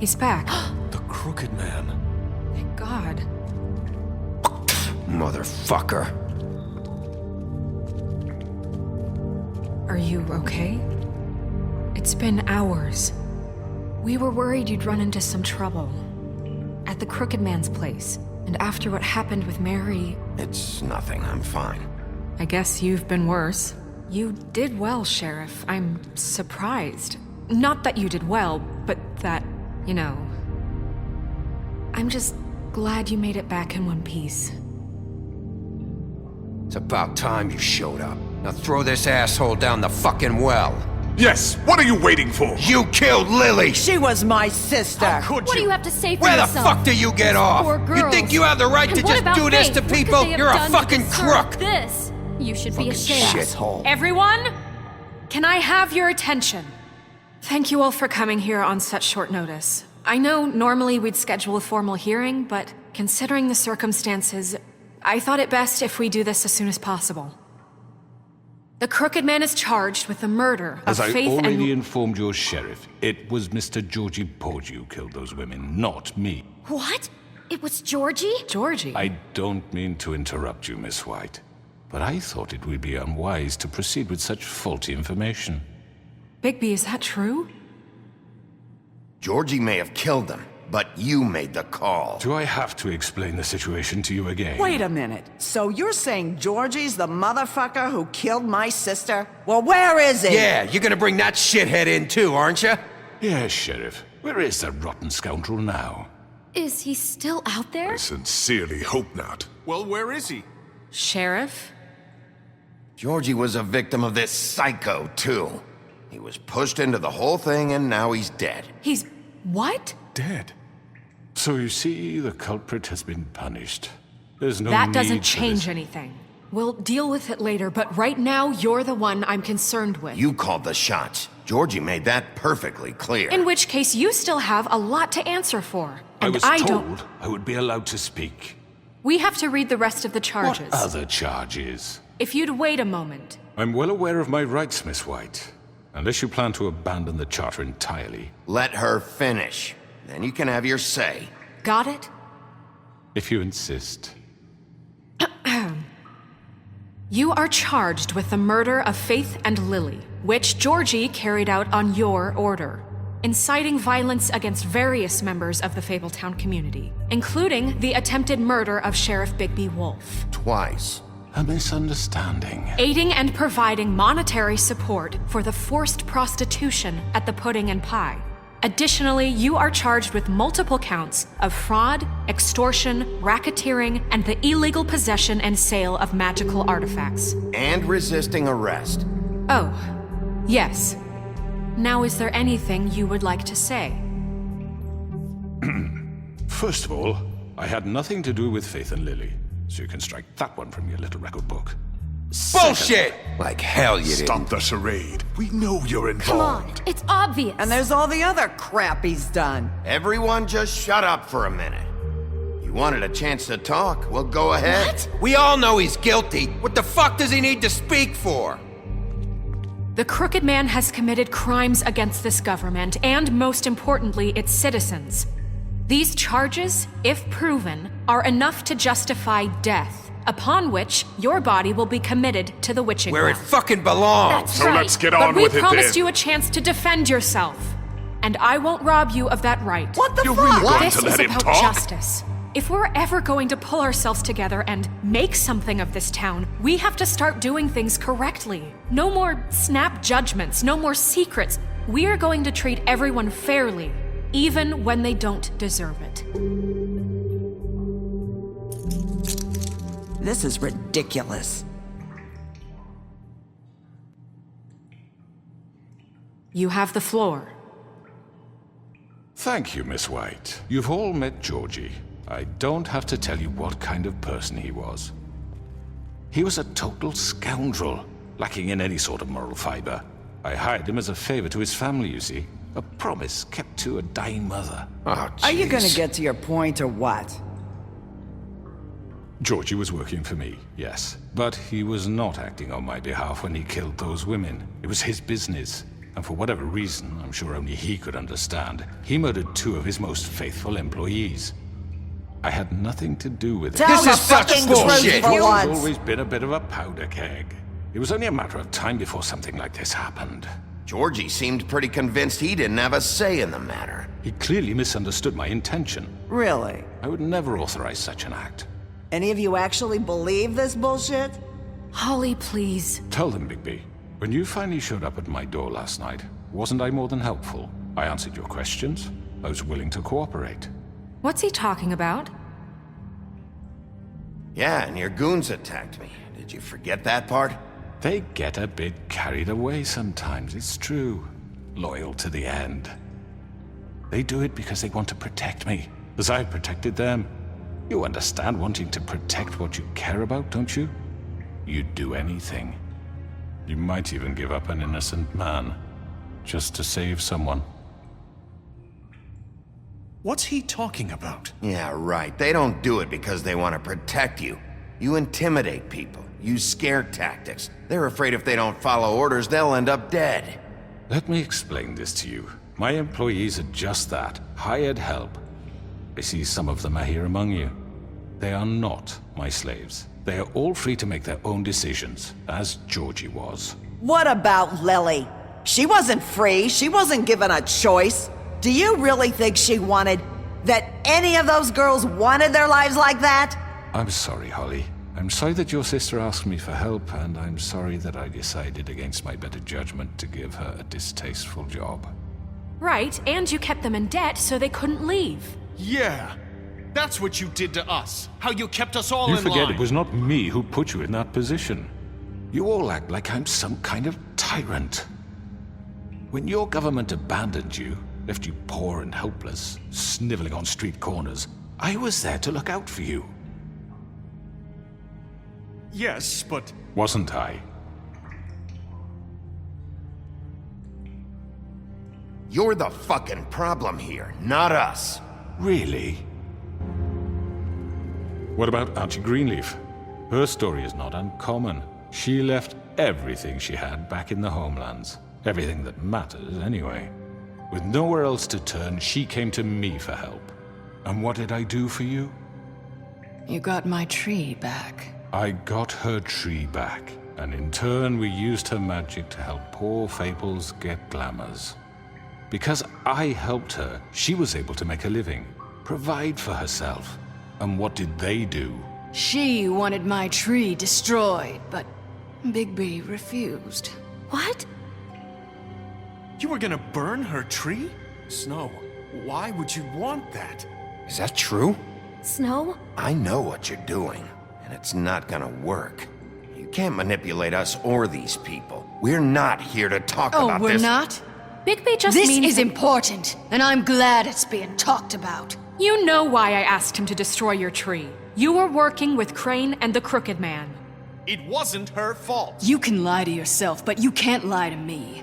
He's back. The Crooked Man. Thank God. Motherfucker. Are you okay? It's been hours. We were worried you'd run into some trouble. At the Crooked Man's place. And after what happened with Mary... It's nothing, I'm fine. I guess you've been worse. You did well, Sheriff. I'm surprised. Not that you did well, but that, you know... I'm just glad you made it back in one piece. It's about time you showed up. Now throw this asshole down the fucking well. Yes, what are you waiting for? You killed Lily! She was my sister. How could What do you? you have to say for Where the yourself? fuck do you get off? Poor You girls. think you have the right And to what just about do this Faith? to What could people? they have You're a done to fucking deserve crook! This. You should be Fucking ashamed. shithole. Everyone, can I have your attention? Thank you all for coming here on such short notice. I know normally we'd schedule a formal hearing, but considering the circumstances, I thought it best if we do this as soon as possible. The Crooked Man is charged with the murder of As I Faith already and... informed your sheriff, it was Mr. Georgie Porgy who killed those women, not me. What? It was Georgie? Georgie. I don't mean to interrupt you, Miss White, but I thought it would be unwise to proceed with such faulty information. Bigby, is that true? Georgie may have killed them, but you made the call. Do I have to explain the situation to you again? Wait a minute. So you're saying Georgie's the motherfucker who killed my sister? Well, where is he? Yeah, you're gonna bring that shithead in too, aren't you? Yes, Sheriff. Where is the rotten scoundrel now? Is he still out there? I sincerely hope not. Well, where is he? Sheriff? Georgie was a victim of this psycho, too. He was pushed into the whole thing and now he's dead. He's... what? Dead. So you see, the culprit has been punished. There's no That need doesn't for change this. anything. We'll deal with it later, but right now, you're the one I'm concerned with. You called the shots. Georgie made that perfectly clear. In which case, you still have a lot to answer for. I And was don't... told I would be allowed to speak. We have to read the rest of the charges. What other charges? If you'd wait a moment. I'm well aware of my rights, Miss White. Unless you plan to abandon the charter entirely. Let her finish. Then you can have your say. Got it? If you insist. You are charged with the murder of Faith and Lily, which Georgie carried out on your order, inciting violence against various members of the Fabletown community, including the attempted murder of Sheriff Bigby Wolf. Twice. A misunderstanding. Aiding and providing monetary support for the forced prostitution at the Pudding and Pie. Additionally, you are charged with multiple counts of fraud, extortion, racketeering, and the illegal possession and sale of magical artifacts. And resisting arrest. Oh, yes. Now, is there anything you would like to say? First of all, I had nothing to do with Faith and Lily, so you can strike that one from your little record book. Bullshit! Like hell you Stop didn't. the charade. We know you're Come on, involved. it's obvious. And there's all the other crap he's done. Everyone just shut up for a minute. You wanted a chance to talk? Well, go ahead. What? We all know he's guilty. What the fuck does he need to speak for? The Crooked Man has committed crimes against this government and, most importantly, its citizens. These charges, if proven, are enough to justify death, upon which your body will be committed to the witching Where it ground. fucking belongs. That's So right. let's get But on we with it promised then. you a chance to defend yourself, and I won't rob you of that right. What the You're fuck? really going This to is let him about talk? justice. If we're ever going to pull ourselves together and make something of this town, we have to start doing things correctly. No more snap judgments, no more secrets. We are going to treat everyone fairly, even when they don't deserve it. This is ridiculous. You have the floor. Thank you, Miss White. You've all met Georgie. I don't have to tell you what kind of person he was. He was a total scoundrel, lacking in any sort of moral fiber. I hired him as a favor to his family, you see. A promise kept to a dying mother. Oh, Are you gonna jeez. get to your point or what? Georgie was working for me, yes. But he was not acting on my behalf when he killed those women. It was his business. And for whatever reason, I'm sure only he could understand, he murdered 2 of his most faithful employees. I had nothing to do with it. Tell This the is such fucking bullshit. truth for He's once. always been a bit of a powder keg. It was only a matter of time before something like this happened. Georgie seemed pretty convinced he didn't have a say in the matter. He clearly misunderstood my intention. Really? I would never authorize such an act. Any of you actually believe this bullshit? Holly, please. Tell them, Bigby. When you finally showed up at my door last night, wasn't I more than helpful? I answered your questions. I was willing to cooperate. What's he talking about? Yeah, and your goons attacked me. Did you forget that part? They get a bit carried away sometimes, it's true. Loyal to the end. They do it because they want to protect me, as I've protected them. You understand wanting to protect what you care about, don't you? You'd do anything. You might even give up an innocent man, just to save someone. What's he talking about? Yeah, right. They don't do it because they want to protect you. You intimidate people, use scare tactics. They're afraid if they don't follow orders, they'll end up dead. Let me explain this to you. My employees are just that, hired help. I see some of them are here among you. They are not my slaves. They are all free to make their own decisions, as Georgie was. What about Lily? She wasn't free. She wasn't given a choice. Do you really think she wanted... that any of those girls wanted their lives like that? I'm sorry, Holly. I'm sorry that your sister asked me for help, and I'm sorry that I decided against my better judgment to give her a distasteful job. Right, and you kept them in debt so they couldn't leave. Yeah, that's what you did to us. How you kept us all You in forget line. it was not me who put you in that position. You all act like I'm some kind of tyrant. When your government abandoned you, left you poor and helpless, sniveling on street corners, I was there to look out for you. Yes, but Wasn't I? You're the fucking problem here, not us. Really? What about Auntie Greenleaf? Her story is not uncommon. She left everything she had back in the homelands. Everything that matters, anyway. With nowhere else to turn, she came to me for help. And what did I do for you? You got my tree back. I got her tree back, and in turn we used her magic to help poor Fables get glamours. Because I helped her, she was able to make a living, provide for herself. And what did they do? She wanted my tree destroyed, but Bigby refused. What? you were gonna burn her tree? Snow, why would you want that? Is that true? Snow? I know what you're doing, and it's not gonna work. You can't manipulate us or these people. We're not here to talk Oh, about we're this. not? Bigby just This means is important, and I'm glad it's being talked about. You know why I asked him to destroy your tree. You were working with Crane and the Crooked Man. It wasn't her fault. You can lie to yourself, but you can't lie to me.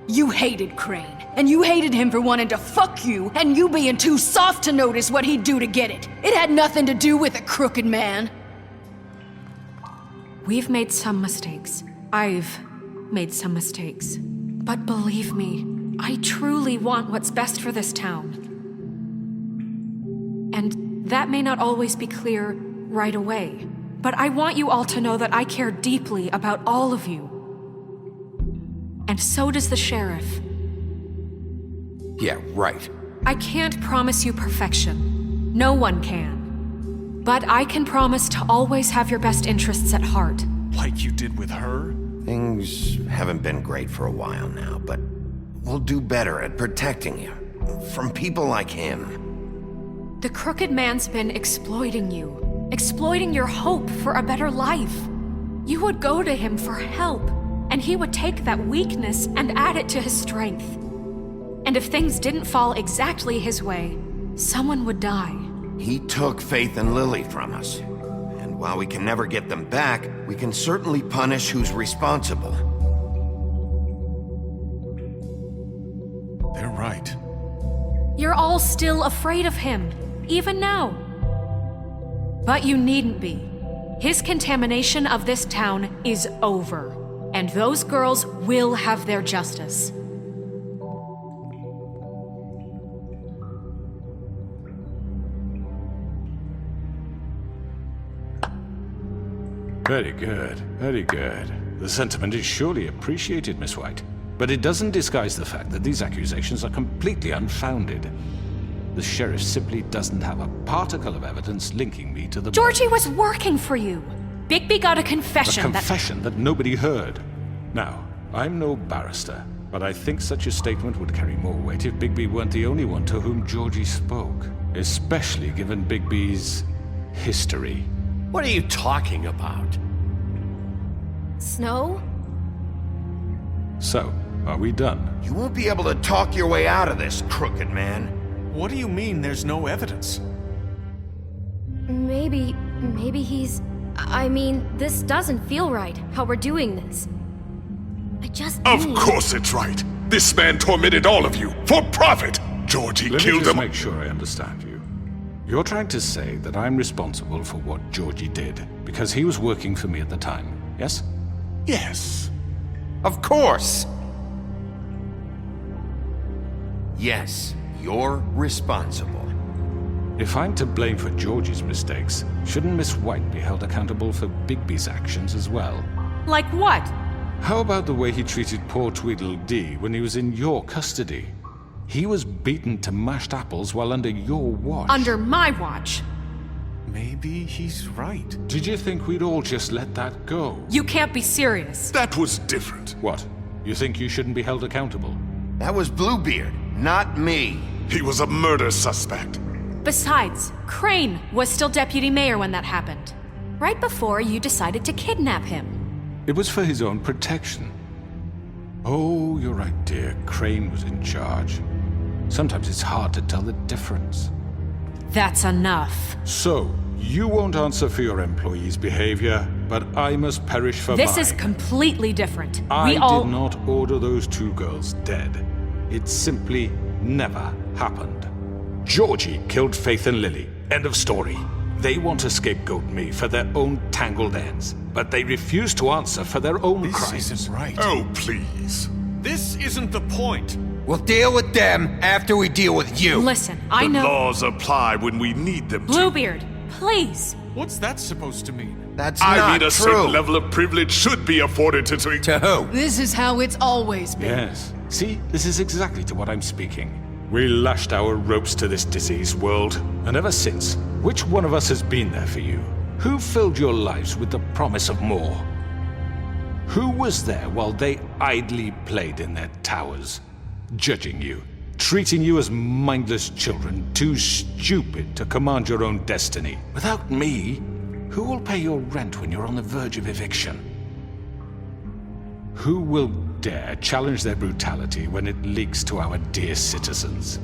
You hated Crane, and you hated him for wanting to fuck you, and you being too soft to notice what he'd do to get it. It had nothing to do with a Crooked Man. We've made some mistakes. I've made some mistakes. But believe me, I truly want what's best for this town. And that may not always be clear right away, but I want you all to know that I care deeply about all of you. And so does the sheriff. Yeah, right. I can't promise you perfection. No one can. But I can promise to always have your best interests at heart. Like you did with her? Things haven't been great for a while now, but we'll do better at protecting you from people like him. The Crooked Man's been exploiting you, exploiting your hope for a better life. You would go to him for help, and he would take that weakness and add it to his strength. And if things didn't fall exactly his way, someone would die. He took Faith and Lily from us. And while we can never get them back, we can certainly punish who's responsible. They're right. You're all still afraid of him, even now. But you needn't be. His contamination of this town is over, and those girls will have their justice. Very good, very good. The sentiment is surely appreciated, Miss White. But it doesn't disguise the fact that these accusations are completely unfounded. The sheriff simply doesn't have a particle of evidence linking me to the Georgie was working for you. Bigby got a confession A confession that nobody heard. Now, I'm no barrister, but I think such a statement would carry more weight if Bigby weren't the only one to whom Georgie spoke. Especially given Bigby's history. What are you talking about? Snow? So, are we done? You won't be able to talk your way out of this, crooked man. What do you mean there's no evidence? Maybe he's... I mean, this doesn't feel right, how we're doing this. I just Of need... course it's right. This man tormented all of you for profit. Georgie Let me killed just him. make sure I understand you. You're trying to say that I'm responsible for what Georgie did because he was working for me at the time, yes? Yes. Of course! Yes, you're responsible. If I'm to blame for Georgie's mistakes, shouldn't Miss White be held accountable for Bigby's actions as well? Like what? How about the way he treated poor Tweedledee when he was in your custody? He was beaten to mashed apples while under your watch. Under my watch. Maybe he's right. Did you think we'd all just let that go? You can't be serious. That was different. What? You think you shouldn't be held accountable? That was Bluebeard, not me. He was a murder suspect. Besides, Crane was still deputy mayor when that happened. Right before you decided to kidnap him. It was for his own protection. Oh, you're right, dear. Crane was in charge. Sometimes it's hard to tell the difference. That's enough. So, you won't answer for your employees' behavior, but I must perish for This mine. is completely different. I We all... did not order those two girls dead. It simply never happened. Georgie killed Faith and Lily. End of story. They want to scapegoat me for their own tangled ends, but they refuse to answer for their own This crimes. isn't right. Oh, please. This isn't the point. We'll deal with them after we deal with you. Listen, I The know... laws apply when we need them to. Bluebeard, please. What's that supposed to mean? That's I not mean, a true. certain level of privilege should be afforded to... To who? This is how it's always been. Yes. See, this is exactly to what I'm speaking. We lashed our ropes to this diseased world, and ever since, which one of us has been there for you? Who filled your lives with the promise of more? Who was there while they idly played in their towers, judging you, treating you as mindless children, too stupid to command your own destiny? Without me, who will pay your rent when you're on the verge of eviction? Who will dare challenge their brutality when it leaks to our dear citizens?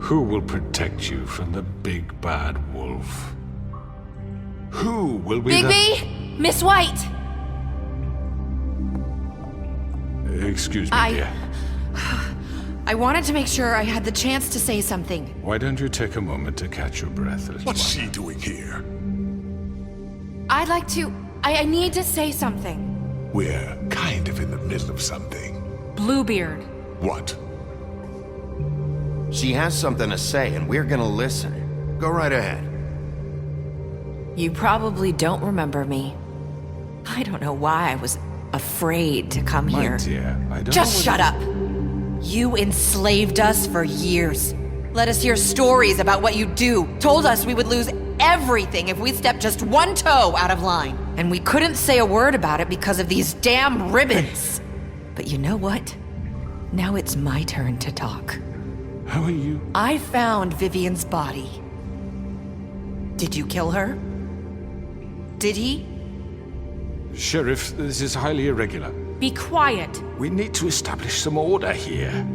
Who will protect you from the big bad wolf? Who will be Bigby! Miss White! Excuse me, dear. I wanted to make sure I had the chance to say something. Why don't you take a moment to catch your breath, little What's one? she doing here? I'd like to... I need to say something. We're kind of in the middle of something. Bluebeard. What? She has something to say, and we're gonna listen. Go right ahead. You probably don't remember me. I don't know why I was afraid to come My here. dear, I don't Just know shut up! You enslaved us for years. Let us hear stories about what you do. Told us we would lose everything if we stepped just one toe out of line. And we couldn't say a word about it because of these damn ribbons. But you know what? Now it's my turn to talk. How are you? I found Vivian's body. Did you kill her? Did he? Sheriff, this is highly irregular. Be quiet. We need to establish some order here.